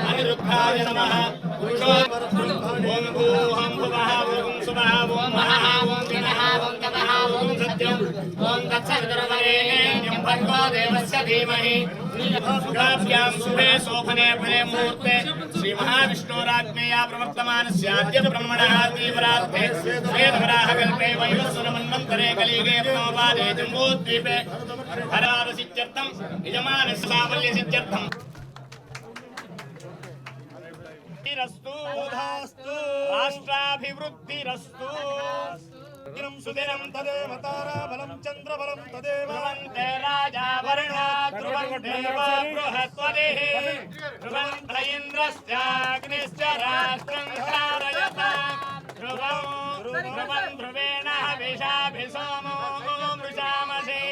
अनिरुद्धाय नमः ओम भूहं भुवः ओम सुवः ओम महः ओम गणः ओम तपः ओम सत्यं ओम तत्सवितुर्वरेण्यं भर्गो देवस्य धीमहि शुभाभ्यां शुभे शोभने फले मुहूर्ते श्री महाविष्णोराज्ञया प्रवर्तमानस्याद्य ब्रह्मणः तीव्रार्थे श्वेतवराहकल्पे वैवस्वरमन्वन्तरे कलियुगे प्रथमपादे जम्बूद्वीपे हरारसित्यर्थं यजमानस्य साफल्यसित्यर्थं राष्ट्राभिवृद्धिरस्तु सुदिनं तदेव ताराबलं चन्द्रबलं तदेव ध्रुवन्ते राजा वर्णा ध्रुवन्देव बृहस्पतिः ध्रुवन्त इन्द्रश्चाग्निश्च राष्ट्रं धारयता ध्रुवं ध्रुवेण हविषाभिसोमो मृषामसे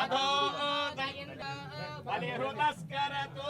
अधो बलिहृतस्करतु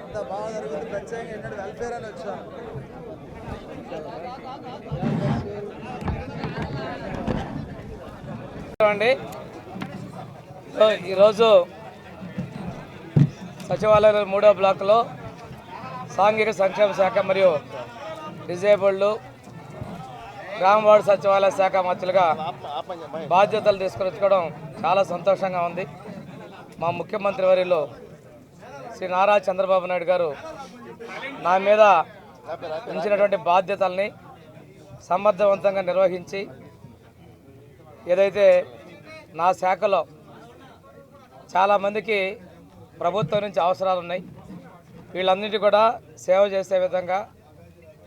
అంత బాగా జరుగుతుంది. ప్రత్యేకంగా ఎన్నడూ వెల్ఫేర్ అని వచ్చాను. అండి ఈరోజు సచివాలయం 3వ బ్లాక్లో సాంఘిక సంక్షేమ శాఖ మరియు డిజేబుల్డ్ గ్రామ వార్డు సచివాలయ శాఖ మంత్రులుగా బాధ్యతలు తీసుకుని వచ్చుకోవడం చాలా సంతోషంగా ఉంది. మా ముఖ్యమంత్రి వర్యులు శ్రీ నారా చంద్రబాబు నాయుడు గారు నా మీద ఉంచినటువంటి బాధ్యతల్ని సమర్థవంతంగా నిర్వహించి ఏదైతే నా శాఖలో చాలామందికి ప్రభుత్వం నుంచి అవసరాలు ఉన్నాయి, వీళ్ళన్నిటి కూడా సేవ చేసే విధంగా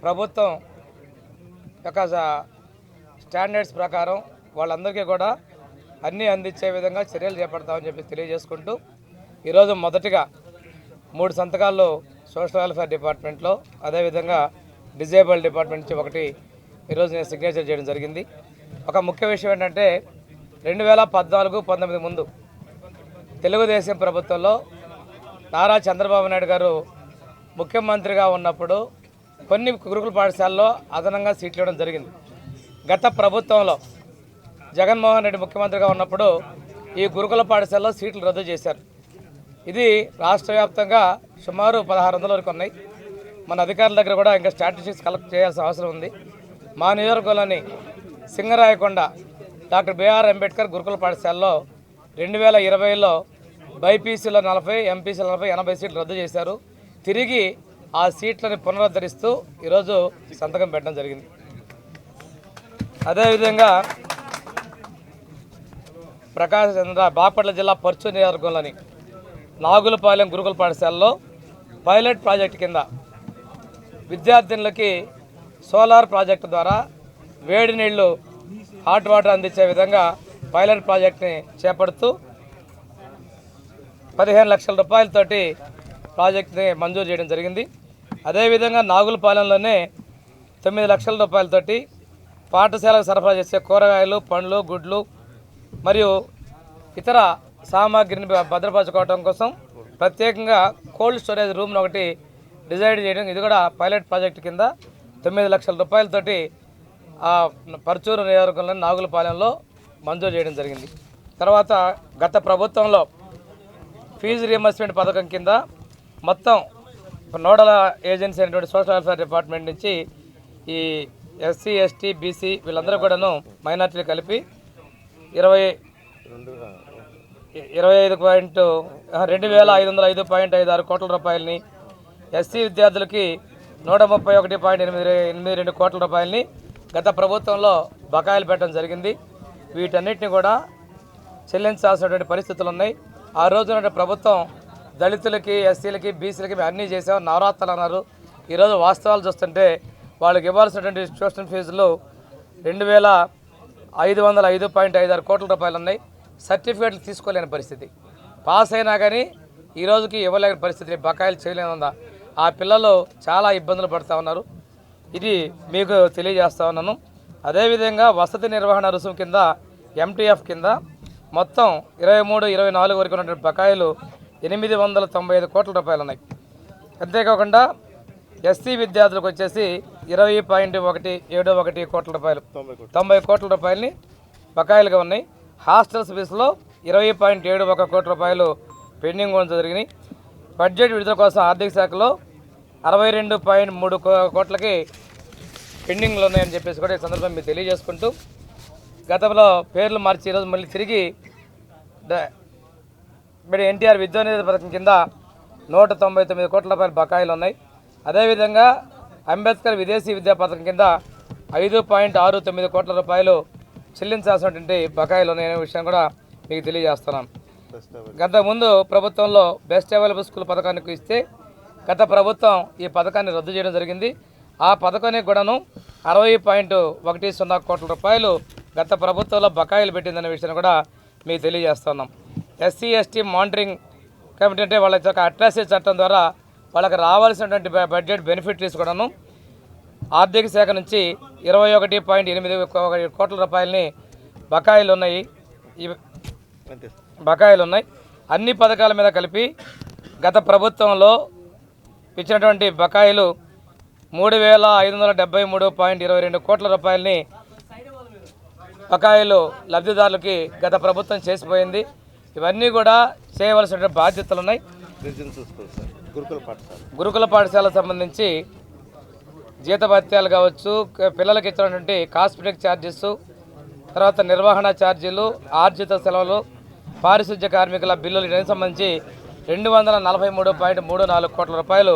ప్రభుత్వం యొక్క స్టాండర్డ్స్ ప్రకారం వాళ్ళందరికీ కూడా అన్నీ అందించే విధంగా చర్యలు చేపడతామని చెప్పి తెలియజేసుకుంటూ ఈరోజు మొదటిగా 3 సంతకాలు సోషల్ వెల్ఫేర్ డిపార్ట్మెంట్లో, అదేవిధంగా డిజేబుల్డ్ డిపార్ట్మెంట్ నుంచి ఒకటి ఈరోజు నేను సిగ్నేచర్ చేయడం జరిగింది. ఒక ముఖ్య విషయం ఏంటంటే 2014-19 ముందు తెలుగుదేశం ప్రభుత్వంలో నారా చంద్రబాబు నాయుడు గారు ముఖ్యమంత్రిగా ఉన్నప్పుడు కొన్ని గురుకుల పాఠశాలలో అదనంగా సీట్లు ఇవ్వడం జరిగింది. గత ప్రభుత్వంలో జగన్మోహన్ రెడ్డి ముఖ్యమంత్రిగా ఉన్నప్పుడు ఈ గురుకుల పాఠశాలలో సీట్లు రద్దు చేశారు. ఇది రాష్ట్ర వ్యాప్తంగా సుమారు 1600 వరకు ఉన్నాయి. మన అధికారుల దగ్గర కూడా ఇంకా స్టాటిస్టిక్స్ కలెక్ట్ చేయాల్సిన అవసరం ఉంది. మా నియోజకవర్గంలోని సింగరాయకొండ డాక్టర్ బిఆర్ అంబేద్కర్ గురుకుల పాఠశాలలో 2020లో బైపీసీలో 40, ఎంపీసీలో 40, 80 సీట్లు రద్దు చేశారు. తిరిగి ఆ సీట్లను పునరుద్ధరిస్తూ ఈరోజు సంతకం పెట్టడం జరిగింది. అదేవిధంగా ప్రకాశం చంద్ర బాపట్ల జిల్లా పర్చూరు నియోజకవర్గంలోని నాగులపాలెం గురుకుల పాఠశాలలో పైలట్ ప్రాజెక్టు కింద విద్యార్థినులకి సోలార్ ప్రాజెక్టు ద్వారా వేడి నీళ్లు హాట్ వాటర్ అందించే విధంగా పైలట్ ప్రాజెక్ట్ని చేపడుతూ 15 లక్షల రూపాయలతోటి ప్రాజెక్ట్ని మంజూరు చేయడం జరిగింది. అదేవిధంగా నాగులపాలెంలోనే 9 లక్షల రూపాయలతోటి పాఠశాలకు సరఫరా చేసే కూరగాయలు, పండ్లు, గుడ్లు మరియు ఇతర సామాగ్రిని భద్రపరచుకోవడం కోసం ప్రత్యేకంగా కోల్డ్ స్టోరేజ్ రూమ్ను ఒకటి డిజైన్ చేయడం, ఇది కూడా పైలట్ ప్రాజెక్టు కింద 9 లక్షల రూపాయలతోటి పర్చూరు నియోజకవర్గంలోని నాగులపాలెంలో మంజూరు చేయడం జరిగింది. తర్వాత గత ప్రభుత్వంలో ఫీజు రియంబర్స్మెంట్ పథకం కింద మొత్తం నోడల్ ఏజెన్సీ అయినటువంటి సోషల్ వెల్ఫేర్ డిపార్ట్మెంట్ నుంచి ఈ ఎస్సీ ఎస్టీ బీసీ వీళ్ళందరూ కూడాను మైనార్టీలు కలిపి 25,505.56 కోట్ల రూపాయలని, ఎస్సీ విద్యార్థులకి 131.82 కోట్ల రూపాయలని గత ప్రభుత్వంలో బకాయిలు పెట్టడం జరిగింది. వీటన్నిటిని కూడా చెల్లించాల్సినటువంటి పరిస్థితులు ఉన్నాయి. ఆ రోజున ప్రభుత్వం దళితులకి, ఎస్సీలకి, బీసీలకి అన్నీ చేసాం, నవరాత్రులు అన్నారు. ఈరోజు వాస్తవాలు చూస్తుంటే వాళ్ళకి ఇవ్వాల్సినటువంటి ట్యూషన్ ఫీజులు 2,505.56 కోట్ల రూపాయలు ఉన్నాయి. సర్టిఫికేట్లు తీసుకోలేని పరిస్థితి. పాస్ అయినా కానీ ఈ రోజుకి ఇవ్వలేని పరిస్థితి, బకాయిలు చేయలేనుందా. ఆ పిల్లలు చాలా ఇబ్బందులు పడుతూ ఉన్నారు. ఇది మీకు తెలియజేస్తా ఉన్నాను. అదేవిధంగా వసతి నిర్వహణ రుసుము కింద ఎంటీఎఫ్ కింద మొత్తం 23-24 వరకు ఉన్నటువంటి బకాయిలు 895 కోట్ల రూపాయలు ఉన్నాయి. అంతేకాకుండా ఎస్సీ విద్యార్థులకు వచ్చేసి 20.171 కోట్ల రూపాయలు, 90 కోట్ల రూపాయలని బకాయిలుగా ఉన్నాయి. హాస్టల్స్ ఫీజులో 20.71 కోట్ల రూపాయలు పెండింగ్ ఉండడం జరిగినాయి. బడ్జెట్ విడుదల కోసం ఆర్థిక శాఖలో 62.3 కోట్లకి పెండింగ్లు ఉన్నాయని చెప్పేసి కూడా ఈ సందర్భంగా మీకు తెలియజేసుకుంటూ, గతంలో పేర్లు మార్చి ఈరోజు మళ్ళీ తిరిగి ఎన్టీఆర్ విద్యానిధి పథకం కింద 199 కోట్ల రూపాయల బకాయిలు ఉన్నాయి. అదేవిధంగా అంబేద్కర్ విదేశీ విద్యా పథకం కింద 5.69 కోట్ల రూపాయలు చెల్లించాల్సినటువంటి బకాయిలు ఉన్నాయనే విషయం కూడా మీకు తెలియజేస్తున్నాను. గత ముందు ప్రభుత్వంలో బెస్ట్ అవైలబుల్ స్కూల్ పథకానికి ఇస్తే గత ప్రభుత్వం ఈ పథకాన్ని రద్దు చేయడం జరిగింది. ఆ పథకానికి కూడాను 60.10 కోట్ల రూపాయలు గత ప్రభుత్వంలో బకాయిలు పెట్టిందనే విషయాన్ని కూడా మీకు తెలియజేస్తున్నాం. ఎస్సీ ఎస్టీ మానిటరింగ్ కమిటీ అంటే వాళ్ళ యొక్క అట్రాసిటీ చట్టం ద్వారా వాళ్ళకి రావాల్సినటువంటి బడ్జెట్ బెనిఫిట్స్ కూడాను ఆర్థిక శాఖ నుంచి 21.81 కోట్ల రూపాయలని బకాయిలు ఉన్నాయి. అన్ని పథకాల మీద కలిపి గత ప్రభుత్వంలో ఇచ్చినటువంటి బకాయిలు 3,573.22 కోట్ల రూపాయలని బకాయిలు లబ్ధిదారులకి గత ప్రభుత్వం చేసిపోయింది. ఇవన్నీ కూడా చేయవలసిన బాధ్యతలు ఉన్నాయి. గురుకుల పాఠశాలకు సంబంధించి జీతభత్యాలు కావచ్చు, పిల్లలకి ఇచ్చినటువంటి కాస్మెటిక్ ఛార్జెస్, తర్వాత నిర్వహణ ఛార్జీలు, ఆర్జిత సెలవులు, పారిశుద్ధ్య కార్మికుల బిల్లులు, దీనికి సంబంధించి 243.34 కోట్ల రూపాయలు